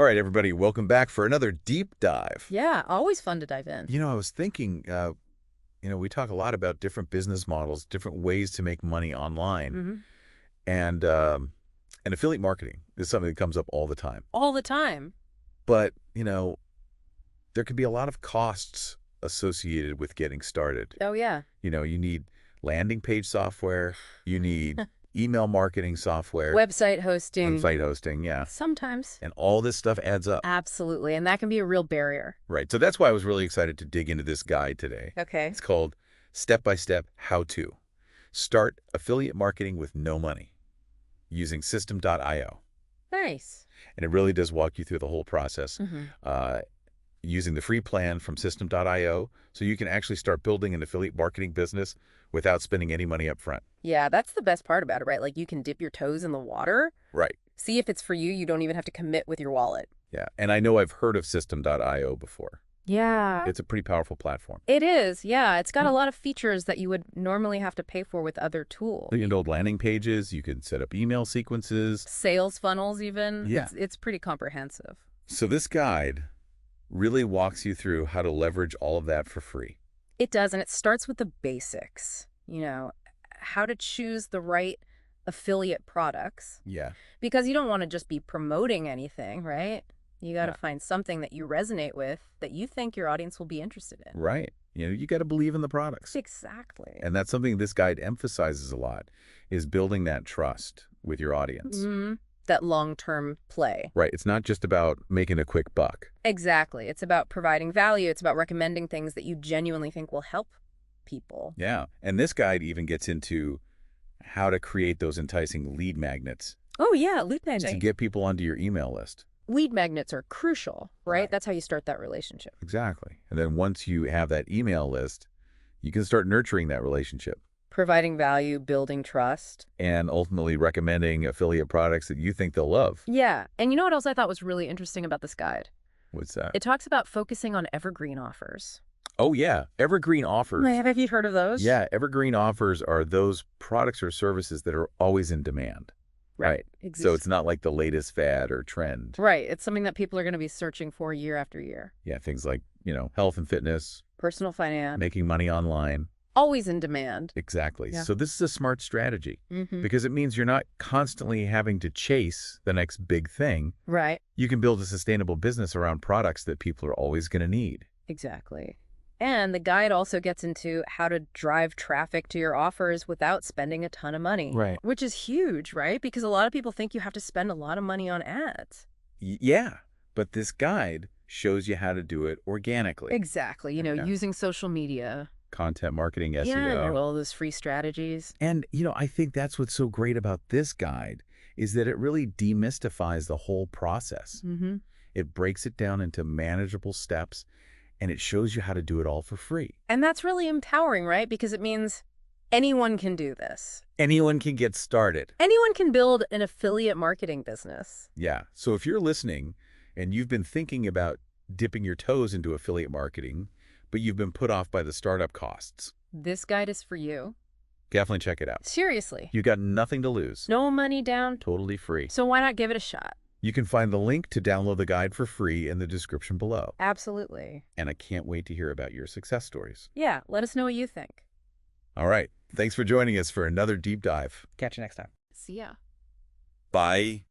right, everybody, welcome back for another deep dive. Yeah, always fun to dive in. I was thinking, we talk a lot about different business models, different ways to make money online, hmm and affiliate marketing is something that comes up all the time. All the time. But, there can be a lot of costs associated with getting started. Oh, yeah. You need landing page software, you need email marketing software, Website hosting. site hosting, yeah. Sometimes. And all this stuff adds up. Absolutely. And that can be a real barrier. Right. So that's why I was really excited to dig into this guide today. Okay. It's called Step-by-Step How-To. Start Affiliate Marketing with No Money using Systeme.io. Nice. And it really does walk you through the whole process using the free plan from Systeme.io, so you can actually start building an affiliate marketing business without spending any money up front. Yeah, that's the best part about it, right? Like you can dip your toes in the water. Right. See if it's for you. You don't even have to commit with your wallet. Yeah. And I know I've heard of Systeme.io before. Yeah. It's a pretty powerful platform. It is. Yeah. It's got a lot of features that you would normally have to pay for with other tools. You can build landing pages. You can set up email sequences. Sales funnels even. Yeah. It's pretty comprehensive. So this guide really walks you through how to leverage all of that for free. It does, and it starts with the basics, how to choose the right affiliate products. Yeah. Because you don't want to just be promoting anything, right? You got to find something that you resonate with, that you think your audience will be interested in. Right. You got to believe in the products. Exactly. And that's something this guide emphasizes a lot, is building that trust with your audience. That long-term play. Right. It's not just about making a quick buck. Exactly. It's about providing value. It's about recommending things that you genuinely think will help people. Yeah. And this guide even gets into how to create those enticing lead magnets. Oh, yeah, lead magnets. To get people onto your email list. Lead magnets are crucial, right? That's how you start that relationship. Exactly. And then once you have that email list, you can start nurturing that relationship. Providing value, building trust. And ultimately recommending affiliate products that you think they'll love. Yeah. And you know what else I thought was really interesting about this guide? What's that? It talks about focusing on evergreen offers. Oh, yeah. Evergreen offers. Have you heard of those? Yeah. Evergreen offers are those products or services that are always in demand. Right. So it's not like the latest fad or trend. Right. It's something that people are going to be searching for year after year. Yeah. Things like, health and fitness. Personal finance. Making money online. Always in demand. Exactly. Yeah. So this is a smart strategy because it means you're not constantly having to chase the next big thing. Right. You can build a sustainable business around products that people are always going to need. Exactly. And the guide also gets into how to drive traffic to your offers without spending a ton of money. Right. Which is huge, right? Because a lot of people think you have to spend a lot of money on ads. Yeah. But this guide shows you how to do it organically. Exactly. Using social media. Content marketing, SEO. Yeah, all those free strategies. And, I think that's what's so great about this guide is that it really demystifies the whole process. It breaks it down into manageable steps, and it shows you how to do it all for free. And that's really empowering, right? Because it means anyone can do this. Anyone can get started. Anyone can build an affiliate marketing business. Yeah. So if you're listening and you've been thinking about dipping your toes into affiliate marketing, but you've been put off by the startup costs, this guide is for you. Definitely check it out. Seriously. You got nothing to lose. No money down. Totally free. So why not give it a shot? You can find the link to download the guide for free in the description below. Absolutely. And I can't wait to hear about your success stories. Yeah, let us know what you think. All right. Thanks for joining us for another deep dive. Catch you next time. See ya. Bye.